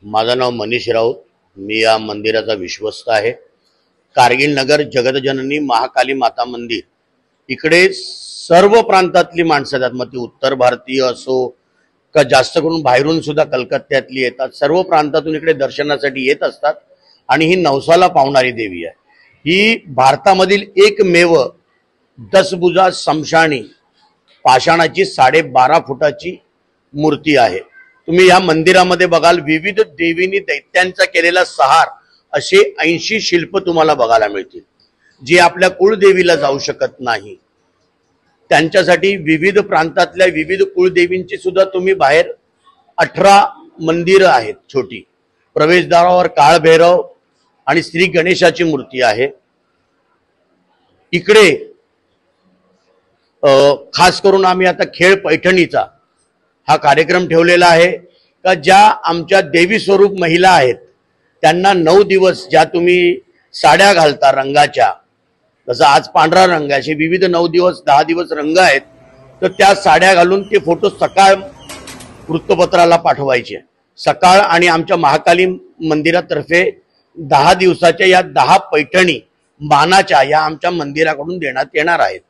माझं नाव मनीष राऊत, मी या मंदिराचा विश्वस्त आहे। कारगिल नगर जगतजननी महाकाली माता मंदिर इकडे सर्व प्रांतातली माणसं आहेत, मग ती उत्तर भारतीय असो का जास्त करून बाहेरून सुद्धा कलकत्त्यातली येतात, सर्व प्रांतातून इकडे दर्शनासाठी येत असतात। आणि ही नवसाला पावणारी देवी आहे। ही भारतामधील एकमेव 10 भुजा समशानी पाषाणाची 12.5 फुटाची मूर्ती आहे। तुम्ही या मंदिरामध्ये बघाल विविध देवींनी दैत्यांचा केलेला सहार असे 80 शिल्प तुम्हाला बघायला मिळतील, जे आपल्या कुळदेवीला जाऊ शकत नाही। त्यांच्यासाठी विविध प्रांतातल्या विविध कुळदेवींची सुद्धा तुम्ही बाहेर 18 मंदिरं आहेत। छोटी प्रवेशद्वारावर काळभैरव आणि श्री गणेशाची मूर्ती आहे। इकडे खास करून आम्ही आता खेळ पैठणीचा हा कार्यक्रम ठेवलेला आहे का ज्या आमच्या देवी स्वरूप महिला आहेत त्यांना 9 दिवस ज्या तुम्ही साड्या घालता रंगाच्या, जसं आज पांढरा रंग आहे, असे विविध 9 दिवस 10 दिवस रंग आहेत, तर त्या साड्या घालून ते फोटो सकाळ वृत्तपत्राला पाठवायचे सकाळ। आणि आमच्या महाकाली मंदिरातर्फे 10 दिवसाच्या या 10 पैठणी मानाच्या या आमच्या मंदिराकडून देण्यात येणार आहेत।